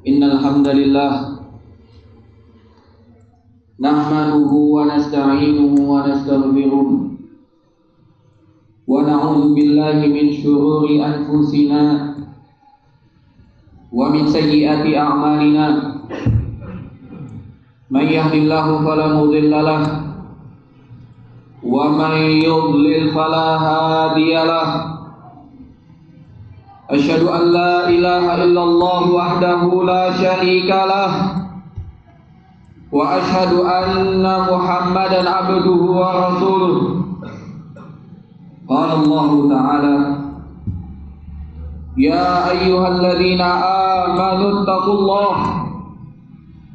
Innal hamdalillah nahmaduhu wa nasta'inuhu wa nastaghfiruh wa na'udzu billahi min shururi anfusina wa min sayyiati a'malina. Man yahdihillahu fala mudilla lahu wa man yudlil fala hadiya lahu. Asyhadu an la ilaha illallah wahdahu la syarika lah wa asyhadu anna Muhammadan abduhu wa rasuluh. Qala Allah Ta'ala, ya ayyuhalladzina amanu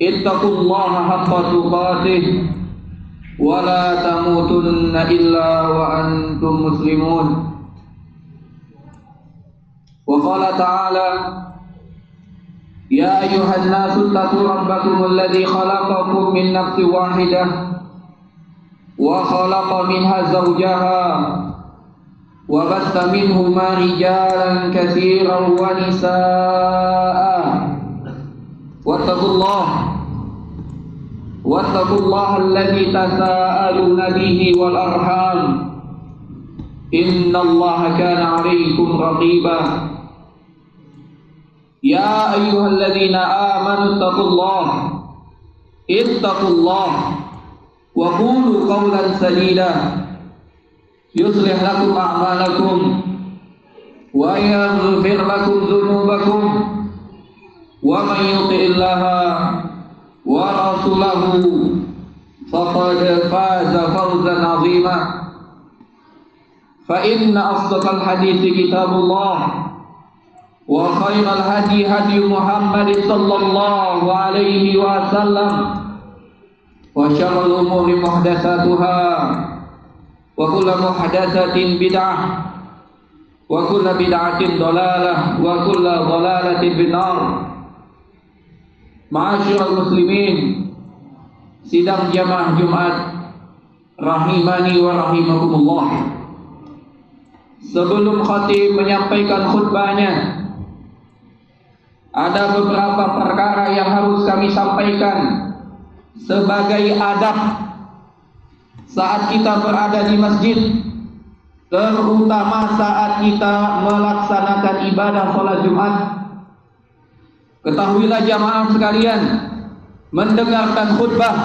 ittaqullaha haqqa tuqatih wa la tamutunna illa wa antum muslimun. وقال تعالى يا أيها الناس اتقوا ربكم الذي خلقكم من نفس واحدة وخلق منها زوجها وبث منهما رجالا كثيرا ونساء واتقوا الله الذي تساءلون به والأرحام إن الله كان عليكم رقيبا. يا أيها الذين آمنوا اتقوا الله وقولوا قولا سديدا يصلح لكم أعمالكم ويغفر لكم ذنوبكم ومن يطع الله ورسوله فقد فاز فوزا عظيما. فإن أصدق الحديث كتاب الله وخير الهدي هدي محمد صلى الله عليه وسلم وشر الأمور محدثاتها وكل محدثة بدعة وكل بدعة ضلالة وكل ضلالة في النار. Ma'asyiral muslimin, sidang jamaah Jumat rahimani wa rahimakumullah. Sebelum khatib menyampaikan khutbahnya, ada beberapa perkara yang harus kami sampaikan sebagai adab saat kita berada di masjid, terutama saat kita melaksanakan ibadah sholat Jumat. Ketahuilah jamaah sekalian, mendengarkan khutbah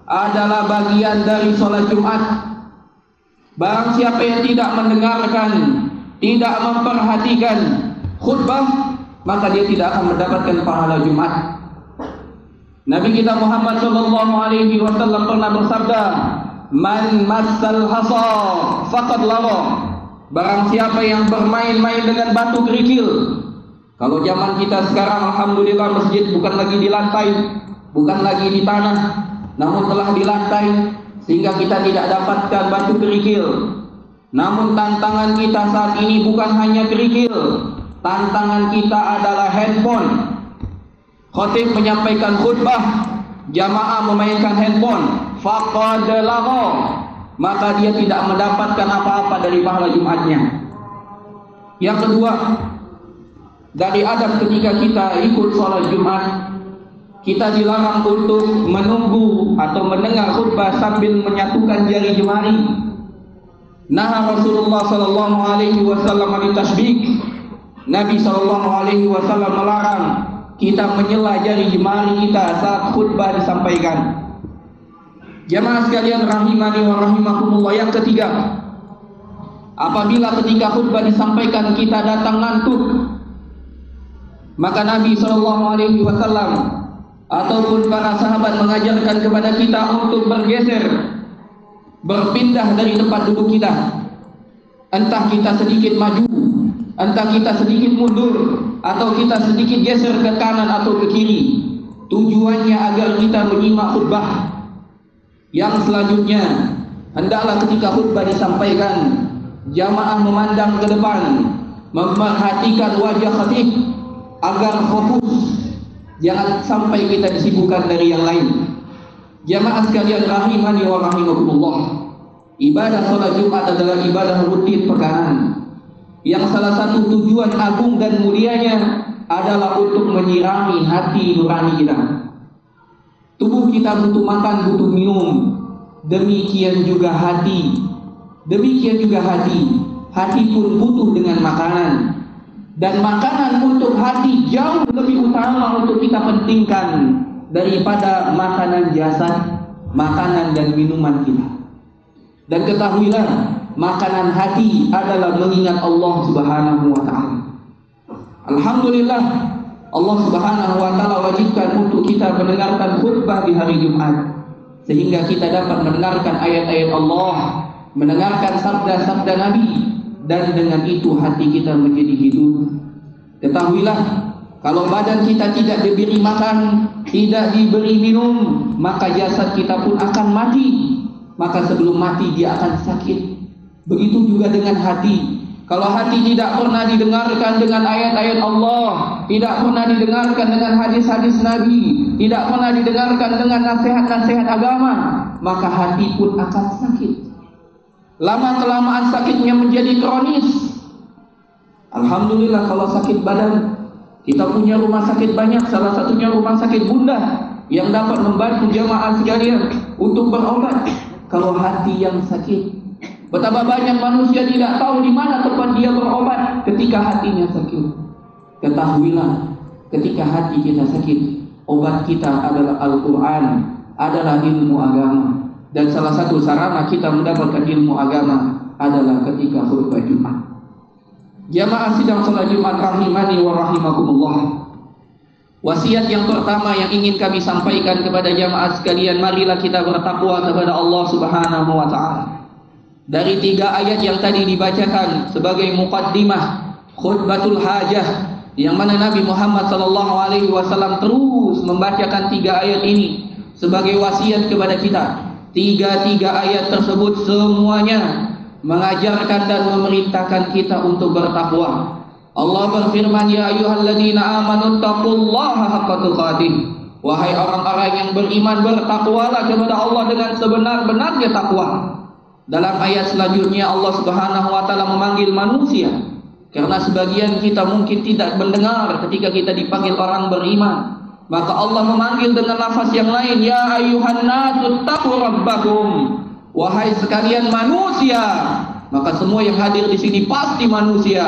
adalah bagian dari sholat Jumat. Barang siapa yang tidak mendengarkan, tidak memperhatikan khutbah, maka dia tidak akan mendapatkan pahala Jumat. Nabi kita Muhammad sallallahu alaihi wasallam pernah bersabda, "Man massal hasa faqad lawa." Barang siapa yang bermain-main dengan batu kerikil. Kalau zaman kita sekarang alhamdulillah masjid bukan lagi di lantai, bukan lagi di tanah, namun telah di lantai, sehingga kita tidak dapatkan batu kerikil. Namun tantangan kita saat ini bukan hanya kerikil, tantangan kita adalah handphone. Khatib menyampaikan khutbah, jamaah memainkan handphone, faqad lagha, maka dia tidak mendapatkan apa-apa dari pahala Jumatnya. Yang kedua, dari adab ketika kita ikut sholat Jumat, kita dilarang untuk menunggu atau mendengar khutbah sambil menyatukan jari jemari. Nah, Rasulullah sallallahu alaihi wasallam ditashbik. Nabi sallallahu alaihi wasallam melarang kita menyela jari jemari kita saat khutbah disampaikan. Jamaah sekalian rahimani wa rahimakumullah, yang ketiga, apabila ketika khutbah disampaikan kita datang ngantuk, maka Nabi sallallahu alaihi wasallam ataupun para sahabat mengajarkan kepada kita untuk bergeser, berpindah dari tempat duduk kita. Entah kita sedikit maju, entah kita sedikit mundur, atau kita sedikit geser ke kanan atau ke kiri. Tujuannya agar kita menyimak khutbah. Yang selanjutnya, hendaklah ketika khutbah disampaikan, jamaah memandang ke depan, memperhatikan wajah khatib agar fokus. Jangan sampai kita disibukkan dari yang lain. Jamaah sekalian rahimani wa rahimakumullah, ibadah sholat Jumat adalah ibadah rutin pekan, yang salah satu tujuan agung dan mulianya adalah untuk menyirami hati nurani kita. Tubuh kita butuh makan, butuh minum. Demikian juga hati. Demikian juga hati. Hati pun butuh dengan makanan. Dan makanan untuk hati jauh lebih utama untuk kita pentingkan daripada makanan jasad, makanan dan minuman kita. Dan ketahuilah, makanan hati adalah mengingat Allah Subhanahu wa ta'ala. Alhamdulillah, Allah Subhanahu wa ta'ala wajibkan untuk kita mendengarkan khutbah di hari Jumat, sehingga kita dapat mendengarkan ayat-ayat Allah, mendengarkan sabda-sabda Nabi, dan dengan itu hati kita menjadi hidup. Ketahuilah, kalau badan kita tidak diberi makan, tidak diberi minum, maka jasad kita pun akan mati. Maka sebelum mati dia akan sakit. Begitu juga dengan hati. Kalau hati tidak pernah didengarkan dengan ayat-ayat Allah, tidak pernah didengarkan dengan hadis-hadis Nabi, tidak pernah didengarkan dengan nasihat-nasihat agama, maka hati pun akan sakit. Lama-kelamaan sakitnya menjadi kronis. Alhamdulillah kalau sakit badan, kita punya rumah sakit banyak, salah satunya rumah sakit Bunda yang dapat membantu jamaah sekalian untuk berobat. Kalau hati yang sakit, betapa banyak manusia tidak tahu di mana tempat dia berobat ketika hatinya sakit. Ketahuilah, ketika hati kita sakit, obat kita adalah Al-Quran, adalah ilmu agama. Dan salah satu sarana kita mendapatkan ilmu agama adalah ketika khutbah Jumat. Jamaah sidang salat Jumat rahimani wa rahimakumullah. Wasiat yang pertama yang ingin kami sampaikan kepada jamaah sekalian, marilah kita bertakwa kepada Allah Subhanahu wa ta'ala. Dari 3 ayat yang tadi dibacakan sebagai muqaddimah khutbatul hajah, yang mana Nabi Muhammad sallallahu alaihi wasallam terus membacakan 3 ayat ini sebagai wasiat kepada kita. 3 ayat tersebut semuanya mengajarkan dan memerintahkan kita untuk bertakwa. Allah berfirman, ya ayyuhalladzina amanu taqullaha haqqa tuqatih. Wahai orang-orang yang beriman, bertakwalah kepada Allah dengan sebenar-benarnya takwa. Dalam ayat selanjutnya Allah Subhanahu wa ta'ala memanggil manusia, karena sebagian kita mungkin tidak mendengar ketika kita dipanggil orang beriman. Maka Allah memanggil dengan lafaz yang lain, ya ayyuhan nasu taqu rabbakum. Wahai sekalian manusia, maka semua yang hadir di sini pasti manusia.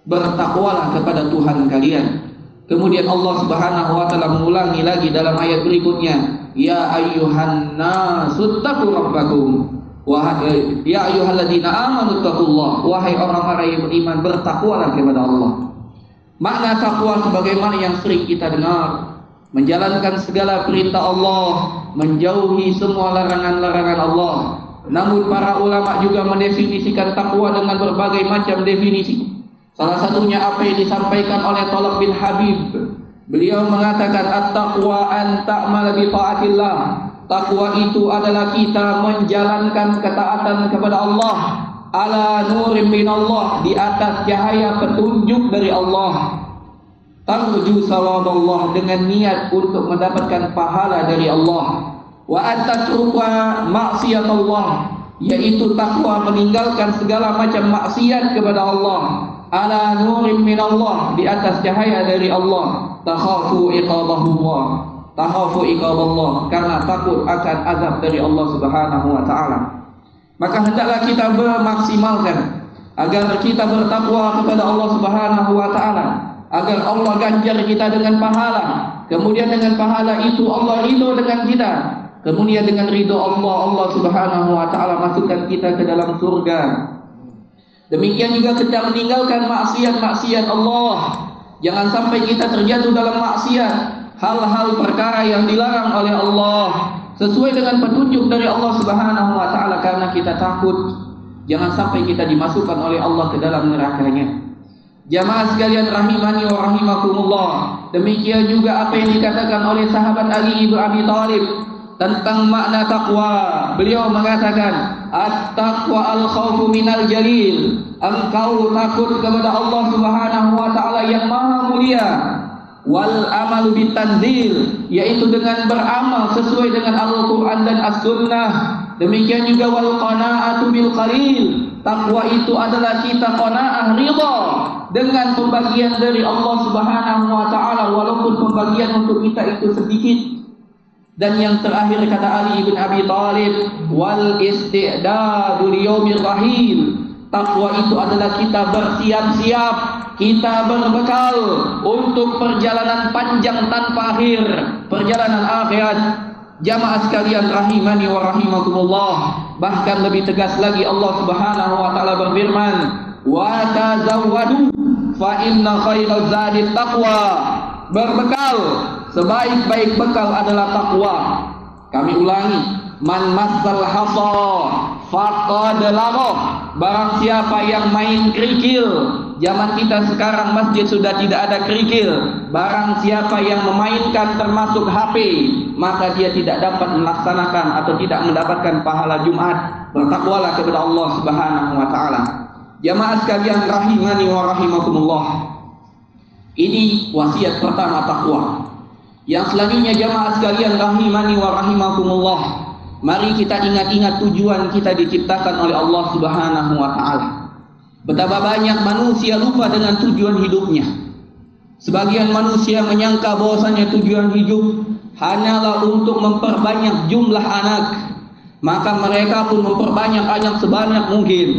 Bertakwalah kepada Tuhan kalian. Kemudian Allah Subhanahu wa ta'ala mengulangi lagi dalam ayat berikutnya, ya ayyuhan nasu taqu rabbakum. Wahai ya ayyuhalladzina amanu taqullah. Wahai orang-orang yang beriman, bertakwalah kepada Allah. Makna takwa sebagaimana yang sering kita dengar, menjalankan segala perintah Allah, menjauhi semua larangan-larangan Allah. Namun para ulama juga mendefinisikan takwa dengan berbagai macam definisi. Salah satunya apa yang disampaikan oleh Thalab bin Habib. Beliau mengatakan at-taqwa an ta'mal bi ta'atillah. Takwa itu adalah kita menjalankan ketaatan kepada Allah ala nurim minallah, di atas cahaya petunjuk dari Allah. Tarju sawaballah, dengan niat untuk mendapatkan pahala dari Allah. Wa atatruka maksiatullah, yaitu takwa meninggalkan segala macam maksiat kepada Allah. Ala nurim minallah, di atas cahaya dari Allah. Takhafu iqabahullah, takhafu iqaballah, karena takut akan azab dari Allah Subhanahu wa ta'ala. Maka hendaklah kita bermaksimalkan agar kita bertakwa kepada Allah Subhanahu wa ta'ala, agar Allah ganjar kita dengan pahala. Kemudian dengan pahala itu Allah ridho dengan kita. Kemudian dengan ridho Allah, Allah Subhanahu wa ta'ala masukkan kita ke dalam surga. Demikian juga kita meninggalkan maksiat-maksiat Allah. Jangan sampai kita terjatuh dalam maksiat, hal-hal perkara yang dilarang oleh Allah, sesuai dengan petunjuk dari Allah Subhanahu wa ta'ala, karena kita takut jangan sampai kita dimasukkan oleh Allah ke dalam nerakanya. Jamaah sekalian rahimani wa rahimakumullah, demikian juga apa yang dikatakan oleh sahabat Ali bin Abi Thalib tentang makna takwa. Beliau mengatakan, at-taqwa al-khawfu minal jalil. Engkau takut kepada Allah Subhanahu wa ta'ala yang maha mulia. Wal amalu bitanzil, yaitu dengan beramal sesuai dengan Al-Quran dan As-Sunnah. Demikian juga wal qana'atu bil qalil, Takwa itu adalah kita qanaah, ridha dengan pembagian dari Allah Subhanahu wa taala walaupun pembagian untuk kita itu sedikit. Dan yang terakhir kata Ali bin Abi Thalib, wal isti'dadu liyaumir rahil. Takwa itu adalah kita bersiap-siap, kita berbekal untuk perjalanan panjang tanpa akhir, perjalanan akhirat. Jamaah sekalian rahimani wa rahimakumullah. Bahkan lebih tegas lagi Allah Subhanahu wa taala berfirman, wa tazawwadu fa inna khairaz zadi taqwa. Berbekal, sebaik-baik bekal adalah takwa. Kami ulangi, man massal hasa faqad lagha. Barang siapa yang main kerikil, zaman kita sekarang masjid sudah tidak ada kerikil. Barang siapa yang memainkan termasuk HP, maka dia tidak dapat melaksanakan atau tidak mendapatkan pahala Jumat. Bertakwalah kepada Allah Subhanahu wa taala. Jamaah sekalian rahimani wa rahimakumullah. Ini wasiat pertama, takwa. Yang selanjutnya jamaah sekalian rahimani wa rahimakumullah, mari kita ingat-ingat tujuan kita diciptakan oleh Allah Subhanahu wa taala. Betapa banyak manusia lupa dengan tujuan hidupnya. Sebagian manusia menyangka bahwasanya tujuan hidup hanyalah untuk memperbanyak jumlah anak, maka mereka pun memperbanyak anak sebanyak mungkin.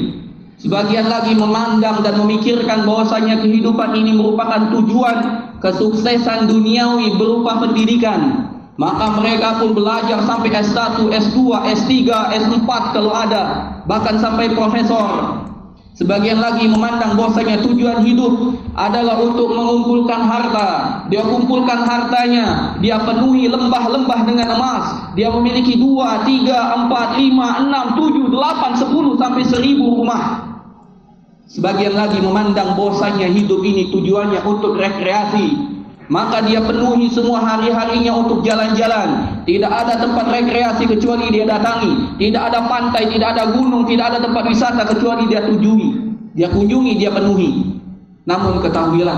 Sebagian lagi memandang dan memikirkan bahwasanya kehidupan ini merupakan tujuan kesuksesan duniawi berupa pendidikan. Maka mereka pun belajar sampai S1, S2, S3, S4 kalau ada, bahkan sampai profesor. Sebagian lagi memandang bahwasanya tujuan hidup adalah untuk mengumpulkan harta. Dia kumpulkan hartanya, dia penuhi lembah-lembah dengan emas. Dia memiliki 2, 3, 4, 5, 6, 7, 8, 10 sampai 1000 rumah. Sebagian lagi memandang bahwasanya hidup ini tujuannya untuk rekreasi. Maka dia penuhi semua hari-harinya untuk jalan-jalan. Tidak ada tempat rekreasi kecuali dia datangi. Tidak ada pantai, tidak ada gunung, tidak ada tempat wisata kecuali dia tujui. Dia kunjungi, dia penuhi. Namun ketahuilah,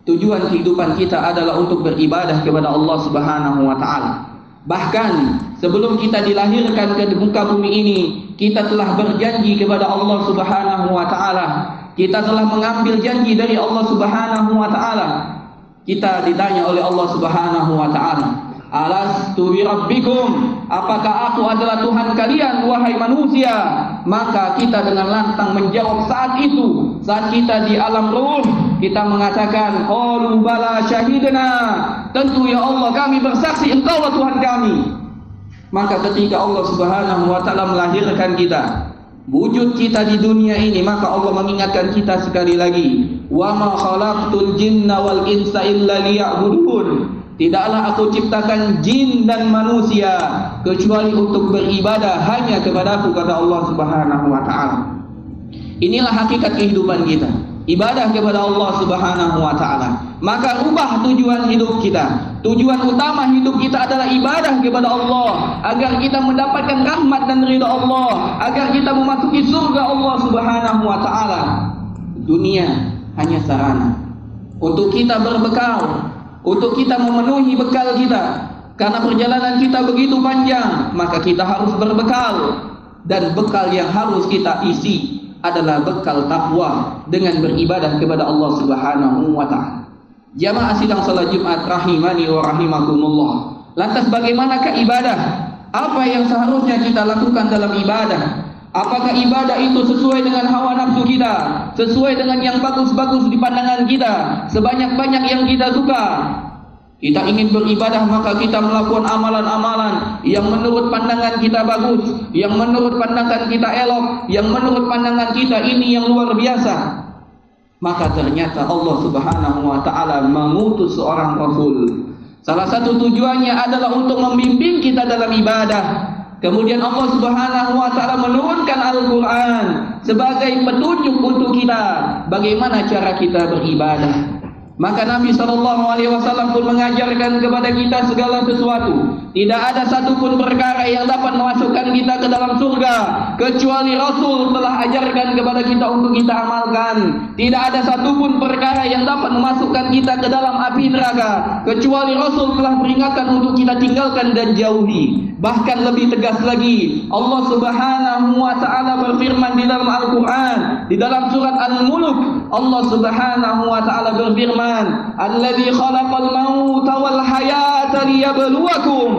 tujuan kehidupan kita adalah untuk beribadah kepada Allah Subhanahu wa taala. Bahkan sebelum kita dilahirkan ke muka bumi ini, kita telah berjanji kepada Allah Subhanahu wa taala. Kita telah mengambil janji dari Allah Subhanahu wa taala. Kita ditanya oleh Allah Subhanahu wa taala, alastu bi rabbikum, apakah aku adalah Tuhan kalian wahai manusia? Maka kita dengan lantang menjawab saat itu, saat kita di alam ruh, kita mengatakan qalu bala syahidna, tentu ya Allah kami bersaksi engkaulah Tuhan kami. Maka ketika Allah Subhanahu wa taala melahirkan kita, wujud kita di dunia ini, maka Allah mengingatkan kita sekali lagi, wa ma khalaqtul jinna wal insa illa liya'budun. Tidaklah aku ciptakan jin dan manusia kecuali untuk beribadah hanya kepadaku, kata Allah Subhanahu wa taala. Inilah hakikat kehidupan kita, ibadah kepada Allah Subhanahu wa taala. Maka ubah tujuan hidup kita. Tujuan utama hidup kita adalah ibadah kepada Allah, agar kita mendapatkan rahmat dan ridha Allah, agar kita memasuki surga Allah Subhanahu wa taala. Dunia hanya sarana untuk kita berbekal, untuk kita memenuhi bekal kita. Karena perjalanan kita begitu panjang, maka kita harus berbekal, dan bekal yang harus kita isi adalah bekal takwa dengan beribadah kepada Allah Subhanahu wa taala. Jamaah sidang salat Jumat rahimani wa rahimakumullah. Lantas bagaimanakah ibadah? Apa yang seharusnya kita lakukan dalam ibadah? Apakah ibadah itu sesuai dengan hawa nafsu kita, sesuai dengan yang bagus-bagus di pandangan kita, sebanyak-banyak yang kita suka? Kita ingin beribadah, maka kita melakukan amalan-amalan yang menurut pandangan kita bagus, yang menurut pandangan kita elok, yang menurut pandangan kita ini yang luar biasa. Maka ternyata Allah Subhanahu wa taala mengutus seorang rasul. Salah satu tujuannya adalah untuk membimbing kita dalam ibadah. Kemudian Allah Subhanahu wa taala menurunkan Al-Qur'an sebagai petunjuk untuk kita bagaimana cara kita beribadah. Maka Nabi SAW pun mengajarkan kepada kita segala sesuatu. Tidak ada satupun perkara yang dapat memasukkan kita ke dalam surga kecuali Rasul telah ajarkan kepada kita untuk kita amalkan. Tidak ada satupun perkara yang dapat memasukkan kita ke dalam api neraka kecuali Rasul telah peringatkan untuk kita tinggalkan dan jauhi. Bahkan lebih tegas lagi, Allah Subhanahu wa taala berfirman di dalam Al-Qur'an, di dalam surat Al-Mulk, Allah Subhanahu wa taala berfirman, "Alladzi khalaqal mauta wal hayata liyabluwakum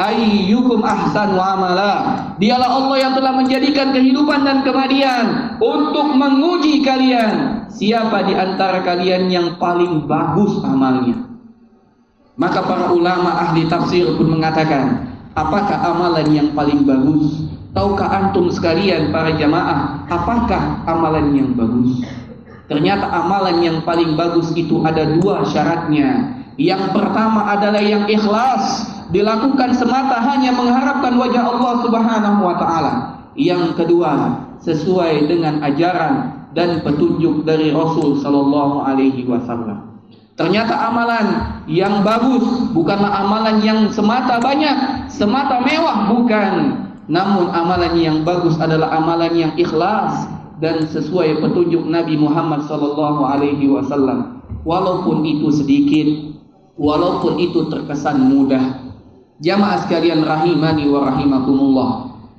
ayyukum ahsanu amala." Dialah Allah yang telah menjadikan kehidupan dan kematian untuk menguji kalian, siapa di antara kalian yang paling bagus amalnya. Maka para ulama ahli tafsir pun mengatakan, apakah amalan yang paling bagus? Tahukah antum sekalian para jamaah, apakah amalan yang bagus? Ternyata amalan yang paling bagus itu ada dua syaratnya. Yang pertama adalah yang ikhlas, dilakukan semata hanya mengharapkan wajah Allah Subhanahu wa taala. Yang kedua, sesuai dengan ajaran dan petunjuk dari Rasul sallallahu alaihi wasallam. Ternyata amalan yang bagus bukanlah amalan yang semata banyak, semata mewah, bukan. Namun amalan yang bagus adalah amalan yang ikhlas dan sesuai petunjuk Nabi Muhammad SAW. Walaupun itu sedikit, walaupun itu terkesan mudah. Jamaah sekalian rahimani wa rahimakumullah.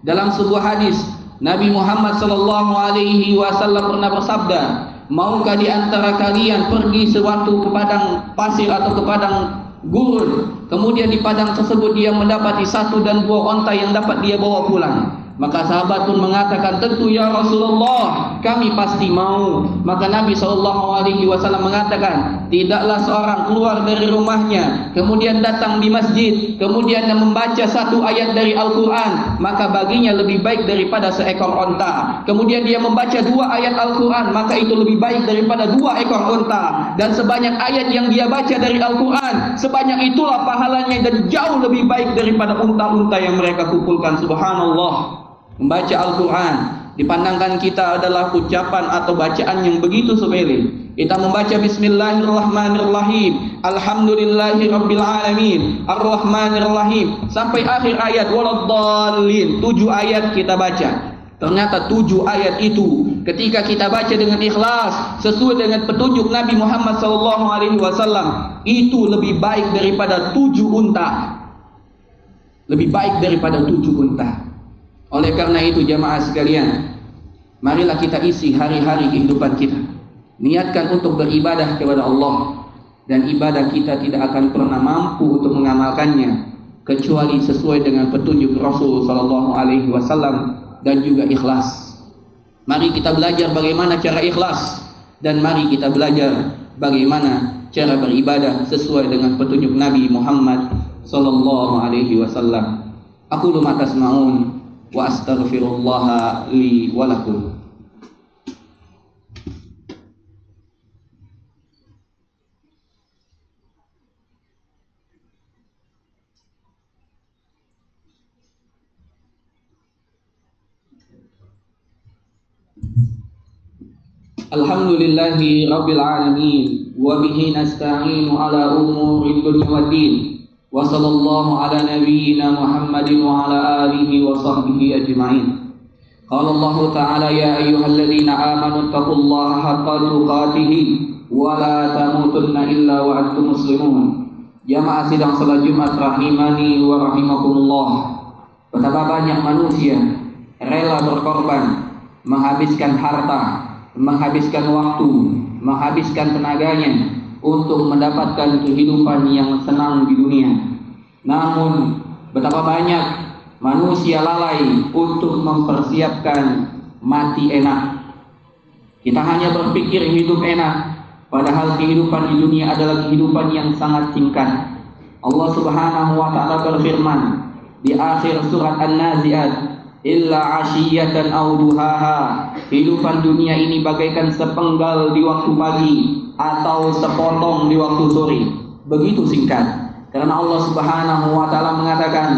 Dalam sebuah hadis, Nabi Muhammad SAW pernah bersabda, maukah di antara kalian pergi sewaktu ke padang pasir atau ke padang gurun, kemudian di padang tersebut dia mendapati satu dan dua onta yang dapat dia bawa pulang? Maka sahabat pun mengatakan, tentu ya Rasulullah, kami pasti mau. Maka Nabi SAW mengatakan, tidaklah seorang keluar dari rumahnya, kemudian datang di masjid, kemudian membaca satu ayat dari Al-Quran, maka baginya lebih baik daripada seekor onta. Kemudian dia membaca dua ayat Al-Quran, maka itu lebih baik daripada dua ekor onta. Dan sebanyak ayat yang dia baca dari Al-Quran, sebanyak itulah pahalanya dan jauh lebih baik daripada unta-unta yang mereka kumpulkan. Subhanallah. Membaca Al-Quran dipandangkan kita adalah ucapan atau bacaan yang begitu sepele. Kita membaca Bismillahirrahmanirrahim, Alhamdulillahirabbil alamin, Ar-Rahmanirrahim sampai akhir ayat waladdallin. 7 ayat kita baca. Ternyata 7 ayat itu ketika kita baca dengan ikhlas sesuai dengan petunjuk Nabi Muhammad SAW, itu lebih baik daripada 7 unta. Lebih baik daripada 7 unta. Oleh karena itu jamaah sekalian, marilah kita isi hari-hari kehidupan kita, niatkan untuk beribadah kepada Allah, dan ibadah kita tidak akan pernah mampu untuk mengamalkannya kecuali sesuai dengan petunjuk Rasul sallallahu alaihi wasallam dan juga ikhlas. Mari kita belajar bagaimana cara ikhlas, dan mari kita belajar bagaimana cara beribadah sesuai dengan petunjuk Nabi Muhammad sallallahu alaihi wasallam. Aku lu tasma'un wa astaghfirullah li wa lakum. Alhamdulillahi rabbil alamin wa bihi nasta'inu ala umuri dunya waddin. Wa sallallahu ala nabiyyina Muhammadin wa ala alihi wa sahbihi ajma'in. Qala Allah ta'ala ya ayyuhalladzina amanu taqullaha haqqa tuqatih wa la tamutunna illa wa antum muslimun. Jamaah sidang salat Jumat rahimani wa rahimakumullah. Betapa banyak manusia rela berkorban, menghabiskan harta, menghabiskan waktu, menghabiskan tenaganya untuk mendapatkan kehidupan yang senang di dunia. Namun betapa banyak manusia lalai untuk mempersiapkan mati enak. Kita hanya berpikir hidup enak, padahal kehidupan di dunia adalah kehidupan yang sangat singkat. Allah Subhanahu wa ta'ala berfirman di akhir surat An-Nazi'at, illa ashiyatan aw duhaha. Kehidupan dunia ini bagaikan sepenggal di waktu pagi atau sepotong di waktu sore. Begitu singkat. Karena Allah Subhanahu wa ta'ala mengatakan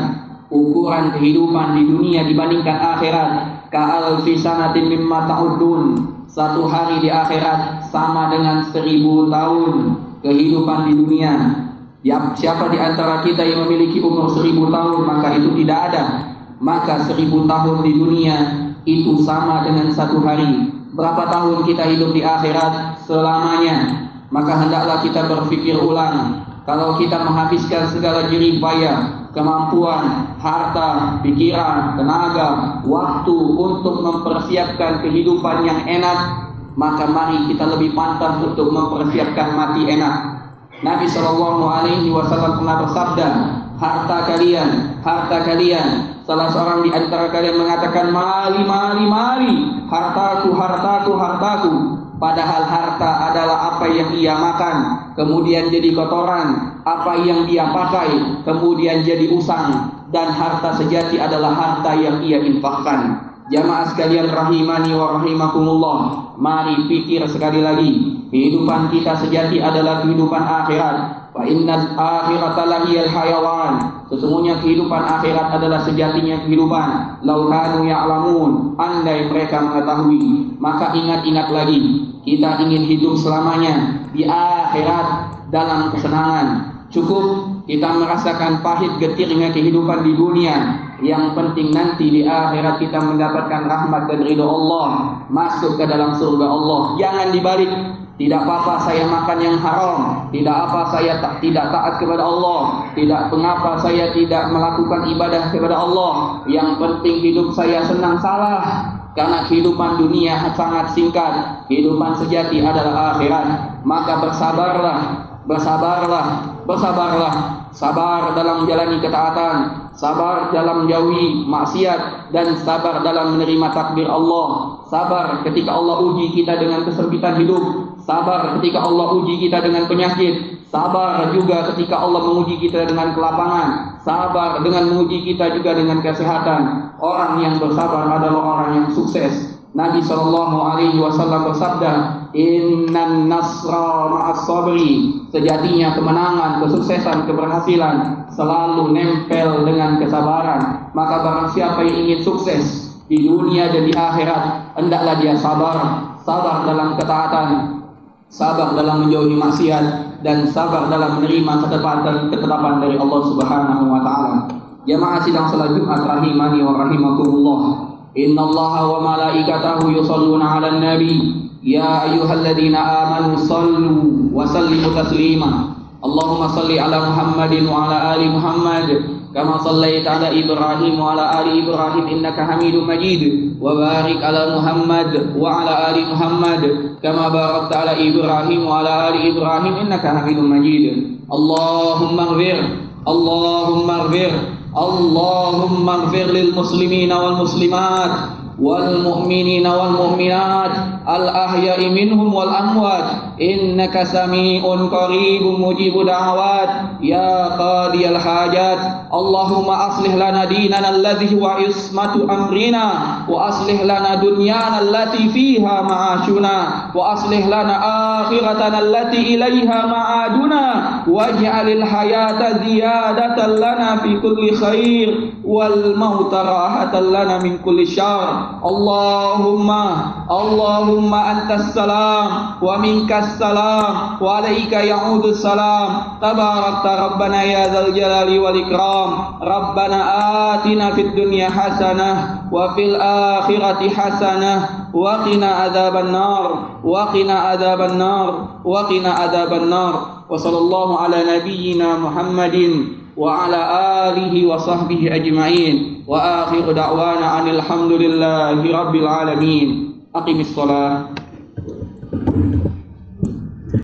ukuran kehidupan di dunia dibandingkan akhirat ka'alfi sanatin mimma ta'udun. Satu hari di akhirat sama dengan 1000 tahun. kehidupan di dunia. Ya, siapa di antara kita yang memiliki umur 1000 tahun, maka itu tidak ada. Maka 1000 tahun di dunia itu sama dengan 1 hari. Berapa tahun kita hidup di akhirat? Selamanya. Maka hendaklah kita berpikir ulang. Kalau kita menghabiskan segala jerih payah, kemampuan, harta, pikiran, tenaga, waktu untuk mempersiapkan kehidupan yang enak, maka mari kita lebih pantas untuk mempersiapkan mati enak. Nabi SAW pernah bersabda, harta kalian. Salah seorang di antara kalian mengatakan, mari, hartaku. Padahal harta adalah apa yang ia makan, kemudian jadi kotoran, apa yang ia pakai, kemudian jadi usang. Dan harta sejati adalah harta yang ia infakkan. Jamaah sekalian rahimani wa rahimakumullah, mari pikir sekali lagi, kehidupan kita sejati adalah kehidupan akhirat. Fa innal akhirata lahiyal hayawan. Sesungguhnya kehidupan akhirat adalah sejatinya kehidupan. Lau kanu ya'lamun, andai mereka mengetahui. Maka ingat lagi, kita ingin hidup selamanya di akhirat dalam kesenangan. Cukup kita merasakan pahit getirnya kehidupan di dunia. Yang penting nanti di akhirat kita mendapatkan rahmat dan ridho Allah, masuk ke dalam surga Allah. Jangan dibalik. Tidak apa-apa saya makan yang haram, tidak apa saya tidak taat kepada Allah, tidak mengapa saya tidak melakukan ibadah kepada Allah. Yang penting hidup saya senang. Salah. Karena kehidupan dunia sangat singkat. Kehidupan sejati adalah akhirat. Maka bersabarlah. Sabar dalam menjalani ketaatan, sabar dalam jauhi maksiat, dan sabar dalam menerima takdir Allah. Sabar ketika Allah uji kita dengan kesempitan hidup, sabar ketika Allah uji kita dengan penyakit, sabar juga ketika Allah menguji kita dengan kelapangan, sabar dengan menguji kita juga dengan kesehatan. Orang yang bersabar adalah orang yang sukses. Nabi SAW bersabda, Innan nasra ma'as sabri. Sejatinya kemenangan, kesuksesan, keberhasilan selalu nempel dengan kesabaran. Maka barang siapa yang ingin sukses di dunia dan di akhirat, hendaklah dia sabar. Sabar dalam ketaatan, sabar dalam menjauhi maksiat, dan sabar dalam menerima ketetapan dari Allah Subhanahu wa taala. Jamaah sidang salat Jumat rahimani wa rahimakumullah. Innallaha wa malaikatahu yusholluna 'alan nabi. Ya ayyuhalladzina amanu shallu wa sallimu taslima. Allahumma shalli ala Muhammadin wa ala ali Muhammad kama shallaita ala Ibrahim wa ala ali Ibrahim innaka Hamidum Majid. Wa barik ala Muhammad wa ala ali Muhammad kama barakta ala Ibrahim wa ala ali Ibrahim innaka Hamidum Majid. Allahumma ighfir lil muslimina wal muslimat wal mu'minina wal mu'minat al ahya'i minhum wal amwat innaka sami'un qaribun mujibud da'awat ya qadiyal hajat. Allahumma aslih lana dinana alladhi huwa ismatu amrina wa aslih lana dunyana allati fiha ma'ashuna wa aslih lana akhiratana allati ilaiha ma'aduna waj'alil hayata ziyadatan lana fi kulli khair wal mauta rahatan lana min kulli syarr. Allahumma antas salam wa minkas salam wa alaika ya'udus salam. Tabarakta rabbana ya dzal jalali wal ikram. Rabbana atina fid dunya hasanah wa fil akhirati hasanah wa qina adzabannar wa qina adzabannar wa qina adzabannar. Wa sallallahu ala nabiyyina Muhammadin wa ala alihi wa sahbihi ajma'in. Wa akhiru da'wana anil hamdulillahi rabbil alamin. Aqimis shalah.